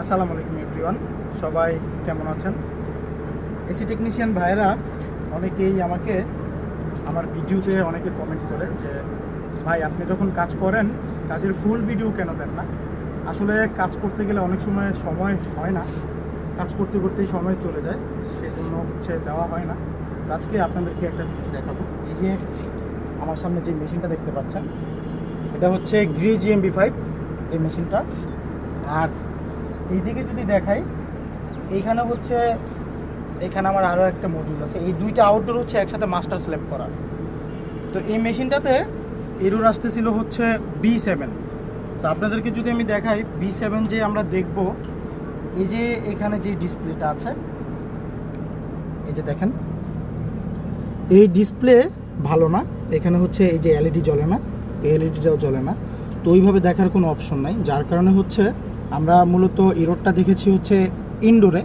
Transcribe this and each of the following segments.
আসসালামু আলাইকুম এভরিওয়ান, সবাই কেমন আছেন? এসি টেকনিশিয়ান ভাইয়েরা অনেকেই আমাকে আমার ভিডিওতে অনেকে কমেন্ট করে যে ভাই আপনি যখন কাজ করেন কাজের ফুল ভিডিও কেন দেন না? আসলে কাজ করতে গেলে অনেক সময় হয় না, কাজ করতে করতেই সময় চলে যায়, সেই জন্য দেওয়া হয় না। তো আজকে আপনাদেরকে একটা জিনিস দেখাবো। এই যে আমার সামনে যে মেশিনটা দেখতে পাচ্ছেন, এটা হচ্ছে গ্রি GMB5 এই মেশিনটা। আর এইদিকে যদি দেখাই, এইখানে আমার আরও একটা মডিউল আছে। এই দুইটা আউটডোর একসাথে মাস্টার স্ল্যাব করা। তো এই মেশিনটাতে এরর আসতেছিল B7। তো আপনাদেরকে যদি আমি দেখাই B7 যে আমরা দেখব, এই যে এখানে যে ডিসপ্লেটা আছে, এই যে দেখেন এই ডিসপ্লে ভালো না। এখানে এই যে এলইডি জ্বলে না, এই এলইডিটাও জ্বলে না। তো ওইভাবে দেখার কোনো অপশন নাই, যার কারণে আমরা মূলত এররটা দেখেছি ইনডোরে।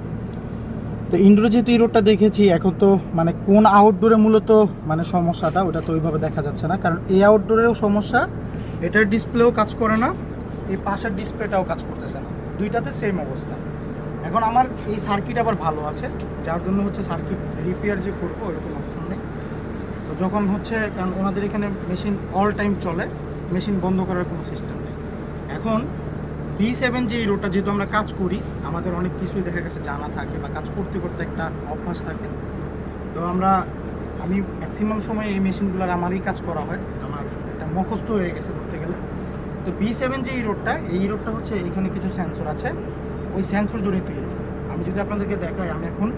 তো ইনডোরে যেহেতু এররটা দেখেছি, এখন তো কোন আউটডোরে মূলত সমস্যাটা ওটা তো ওইভাবে দেখা যাচ্ছে না, কারণ এই আউটডোরেও সমস্যা, এটার ডিসপ্লেও কাজ করে না, এই পাশের ডিসপ্লেটাও কাজ করতেছে না, দুইটাতে সেম অবস্থা। এখন আমার এই সার্কিট আবার ভালো আছে, যার জন্য সার্কিট রিপেয়ার যে করবো এরকম অপশন নেই। তো যখন কারণ ওনাদের এখানে মেশিন অল টাইম চলে, মেশিন বন্ধ করার কোনো সিস্টেম নেই। এখন B7 যে এররটা, যেহেতু আমরা কাজ করি, আমাদের অনেক কিছুই দেখা গেছে জানা থাকে বা কাজ করতে করতে একটা অভ্যাস থাকে। তো আমি ম্যাক্সিমাম সময় এই মেশিনগুলোর আমারই কাজ করা হয়, আমার একটা মুখস্থ হয়ে গেছে বলতে গেলে। তো B7 যে এররটা, এই এররটা এখানে কিছু সেন্সর আছে, ওই সেন্সর জড়িত এরর। আমি যদি আপনাদেরকে দেখাই, আমি এখন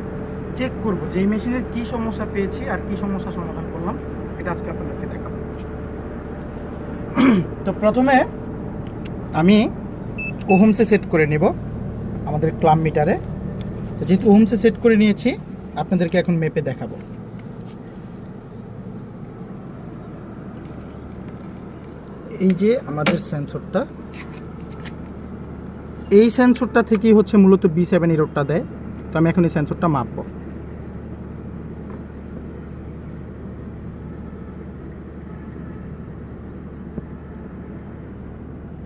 চেক করব যে এই মেশিনের কী সমস্যা পেয়েছি আর কী সমস্যা সমাধান করলাম, এটা আজকে আপনাদেরকে দেখাবো। তো প্রথমে আমি ওহমসে সেট করে নেব আমাদের ক্লাম মিটারে। যেহেতু ওহমসে সেট করে নিয়েছি, আপনাদেরকে এখন মেপে দেখাবো। এই যে আমাদের সেন্সরটা, এই সেন্সরটা থেকেই মূলত B7 এররটা দেয়। তো আমি এখন এই সেন্সরটা মাপবো।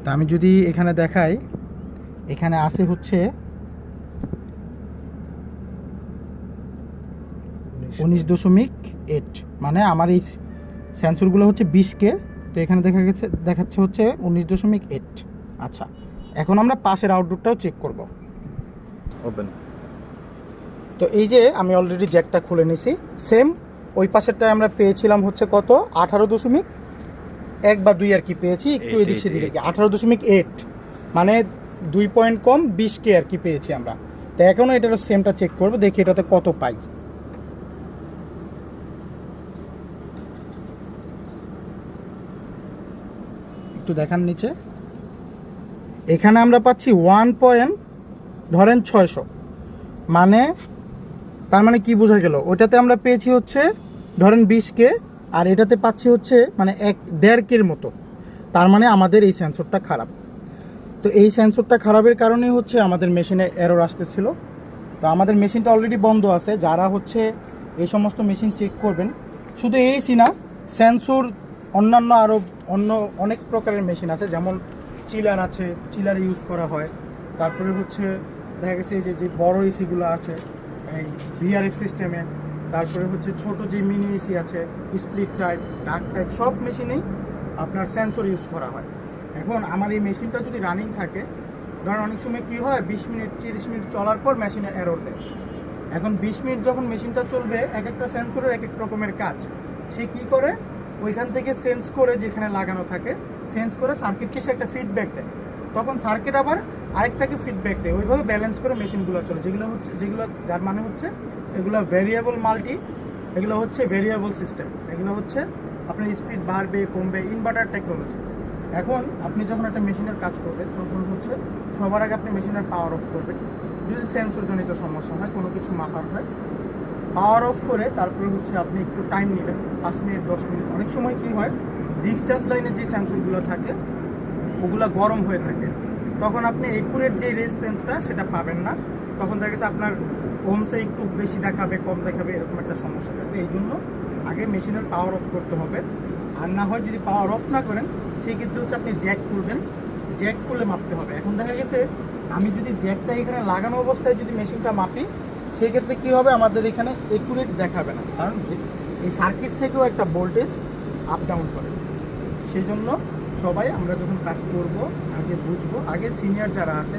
তা আমি যদি এখানে দেখাই, এখানে আছে 19.8, মানে আমার এই সেন্সরগুলো 20K। তো এখানে দেখাচ্ছে 19.8। আচ্ছা, এখন আমরা পাশের আউটডোরটাও চেক করব। ওপেন। তো এই যে আমি অলরেডি জ্যাকটা খুলে নিছি, সেম ওই পাশেরটায় আমরা পেয়েছিলাম কত 18.1 বা 2 আর কি পেয়েছি, একটু এদিক সেদিক আর কি 18.8, মানে 2 পয়েন্ট কম 20K আর কি পেয়েছি আমরা। তো এখনও এটারও সেমটা চেক করবো, দেখি এটাতে কত পাই। একটু দেখান নিচে, এখানে আমরা পাচ্ছি 1.600, মানে তার মানে কি বোঝা গেল, ওটাতে আমরা পেয়েছি ধরেন 20K, আর এটাতে পাচ্ছি মানে 1.5K মতো। তার মানে আমাদের এই সেন্সরটা খারাপ। তো এই সেন্সরটা খারাপের কারণে আমাদের মেশিনে এরর আসতেছিল। তো আমাদের মেশিনটা অলরেডি বন্ধ আছে। যারা এই সমস্ত মেশিন চেক করবেন, শুধু এইসি না, সেন্সর অন্যান্য আরও অনেক প্রকারের মেশিন আছে, যেমন চিলার আছে, চিলার ইউজ করা হয়। তারপরে দেখা গেছে এই যে বড় এসিগুলো আছে এই VRF সিস্টেমে, তারপরে ছোট যে মিনি এসি আছে, স্প্লিট টাইপ, ডার্ক টাইপ, সব মেশিনেই আপনার সেন্সর ইউজ করা হয়। এখন আমার এই মেশিনটা যদি রানিং থাকে, ধরেন অনেক সময় কী হয়, 20 মিনিট 30 মিনিট চলার পর মেশিনে এরর দেয়। এখন 20 মিনিট যখন মেশিনটা চলবে, এক একটা সেন্সরের এক এক রকমের কাজ। সে কী করে, ওইখান থেকে সেন্স করে, যেখানে লাগানো থাকে সেন্স করে সার্কিটকে সে একটা ফিডব্যাক দেয়, তখন সার্কিট আবার আরেকটাকে ফিডব্যাক দেয়। ওইভাবে ব্যালেন্স করে মেশিনগুলো চলে, যেগুলো যার মানে এগুলো ভ্যারিয়েবল মাল্টি, এগুলো ভ্যারিয়েবল সিস্টেম, এগুলো আপনার স্পিড বাড়বে কমবে, ইনভার্টার টেকনোলজি। এখন আপনি যখন একটা মেশিনের কাজ করবেন, তখন সবার আগে আপনি মেশিনের পাওয়ার অফ করবেন। যদি সেন্সরজনিত সমস্যা হয়, কোনো কিছু মাপার হয়, পাওয়ার অফ করে তারপরে আপনি একটু টাইম নেবেন, 5 মিনিট 10 মিনিট। অনেক সময় কী হয়, ডিসচার্জ লাইনের যে সেন্সরগুলো থাকে ওগুলো গরম হয়ে থাকে, তখন আপনি একুরেট যে রেজিস্ট্যান্সটা সেটা পাবেন না, তখন দেখা গেছে আপনার ওহমসে একটু বেশি দেখাবে, কম দেখাবে, এরকম একটা সমস্যা থাকবে। এই জন্য আগে মেশিনের পাওয়ার অফ করতে হবে। আর না হয় যদি পাওয়ার অফ না করেন, সেই ক্ষেত্রে আপনি জ্যাক খুলবেন, জ্যাক খুলে মাপতে হবে। এখন দেখা গেছে আমি যদি জ্যাকটা এখানে লাগানো অবস্থায় যদি মেশিনটা মাপি, সেই ক্ষেত্রে কী হবে, আমাদের এখানে একুরেট দেখাবে না, কারণ এই সার্কিট থেকেও একটা ভোল্টেজ আপ ডাউন করে। সেই জন্য সবাই আমরা যখন কাজ করব আগে বুঝবো, আগে সিনিয়র যারা আছে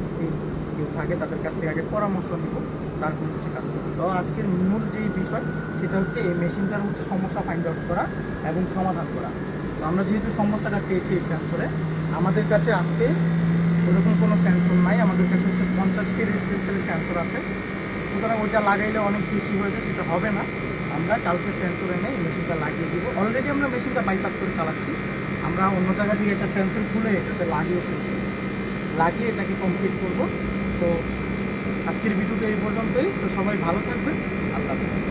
কেউ থাকে তাদের কাছ থেকে আগে পরামর্শ নিব, তারপর হচ্ছে কাজ করবো। তো আজকের মূল যেই বিষয় সেটা হচ্ছে এই মেশিনটার হচ্ছে সমস্যা ফাইন্ড আউট করা এবং সমাধান করা। তো আমরা যেহেতু সমস্যাটা পেয়েছি এই সেন্সরে, আমাদের কাছে আজকে ওরকম কোনো সেন্সর নাই, আমাদের কাছে হচ্ছে 50টি রেজিস্ট্যান্সের সেন্সর আছে। সুতরাং ওইটা লাগাইলে অনেক বেশি হয়েছে, সেটা হবে না। আমরা কালকে সেন্সর এনে এই মেশিনটা লাগিয়ে দিব। অলরেডি আমরা মেশিনটা বাইপাস করে চালাচ্ছি। আমরা অন্য জায়গা থেকে একটা সেন্সর খুলে এটাতে লাগিয়ে ফেলছি, লাগিয়ে এটাকে কমপ্লিট করব। তো আজকের ভিডিওটা এই পর্যন্তই। তো সবাই ভালো থাকবেন, আল্লাহ হাফেজ।